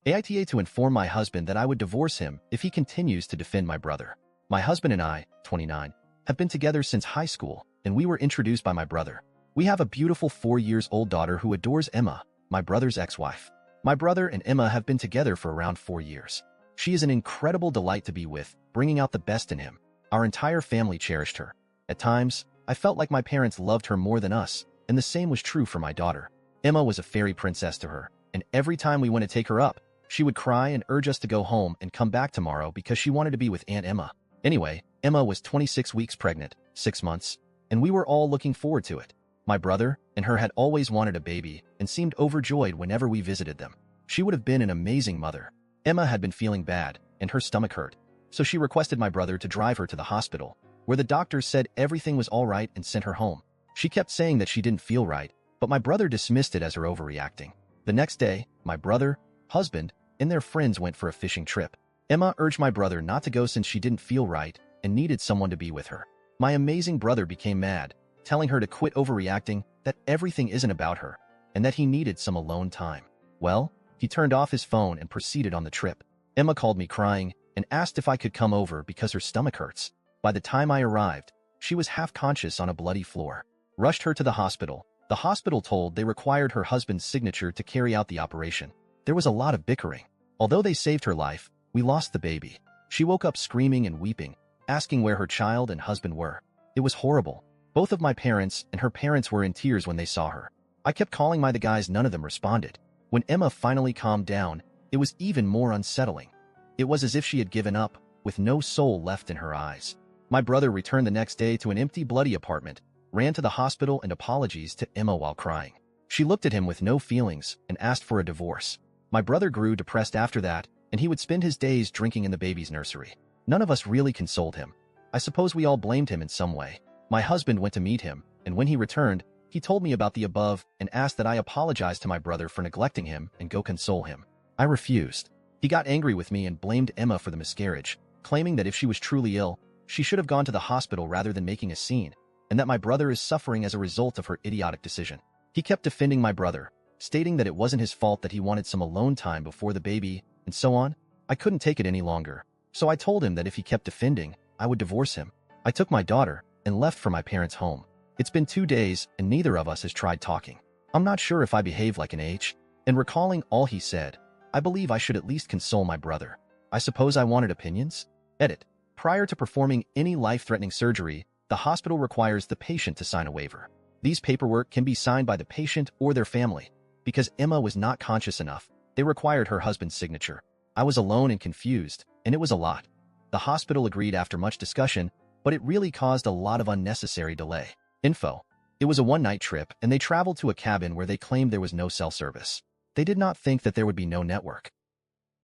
AITA to inform my husband that I would divorce him if he continues to defend my brother. My husband and I, 29, have been together since high school, and we were introduced by my brother. We have a beautiful 4-year-old daughter who adores Emma, my brother's ex-wife. My brother and Emma have been together for around 4 years. She is an incredible delight to be with, bringing out the best in him. Our entire family cherished her. At times, I felt like my parents loved her more than us, and the same was true for my daughter. Emma was a fairy princess to her, and every time we went to take her up, she would cry and urge us to go home and come back tomorrow because she wanted to be with Aunt Emma. Anyway, Emma was 26 weeks pregnant, 6 months, and we were all looking forward to it. My brother and her had always wanted a baby and seemed overjoyed whenever we visited them. She would have been an amazing mother. Emma had been feeling bad, and her stomach hurt, so she requested my brother to drive her to the hospital, where the doctors said everything was all right and sent her home. She kept saying that she didn't feel right, but my brother dismissed it as her overreacting. The next day, my brother, husband, and their friends went for a fishing trip. Emma urged my brother not to go since she didn't feel right and needed someone to be with her. My amazing brother became mad, telling her to quit overreacting, that everything isn't about her, and that he needed some alone time. Well, he turned off his phone and proceeded on the trip. Emma called me crying and asked if I could come over because her stomach hurts. By the time I arrived, she was half conscious on a bloody floor. Rushed her to the hospital. The hospital told they required her husband's signature to carry out the operation. There was a lot of bickering. Although they saved her life, we lost the baby. She woke up screaming and weeping, asking where her child and husband were. It was horrible. Both of my parents and her parents were in tears when they saw her. I kept calling the guys, none of them responded. When Emma finally calmed down, it was even more unsettling. It was as if she had given up, with no soul left in her eyes. My brother returned the next day to an empty, bloody apartment, ran to the hospital and apologized to Emma while crying. She looked at him with no feelings and asked for a divorce. My brother grew depressed after that, and he would spend his days drinking in the baby's nursery. None of us really consoled him. I suppose we all blamed him in some way. My husband went to meet him, and when he returned, he told me about the above and asked that I apologize to my brother for neglecting him and go console him. I refused. He got angry with me and blamed Emma for the miscarriage, claiming that if she was truly ill, she should have gone to the hospital rather than making a scene, and that my brother is suffering as a result of her idiotic decision. He kept defending my brother, stating that it wasn't his fault that he wanted some alone time before the baby, and so on. I couldn't take it any longer, so I told him that if he kept defending, I would divorce him. I took my daughter and left for my parents' home. It's been 2 days, and neither of us has tried talking. I'm not sure if I behaved like an H. And recalling all he said, I believe I should at least console my brother. I suppose I wanted opinions? Edit. Prior to performing any life-threatening surgery, the hospital requires the patient to sign a waiver. These paperwork can be signed by the patient or their family. Because Emma was not conscious enough, they required her husband's signature. I was alone and confused, and it was a lot. The hospital agreed after much discussion, but it really caused a lot of unnecessary delay. Info. It was a one-night trip, and they traveled to a cabin where they claimed there was no cell service. They did not think that there would be no network.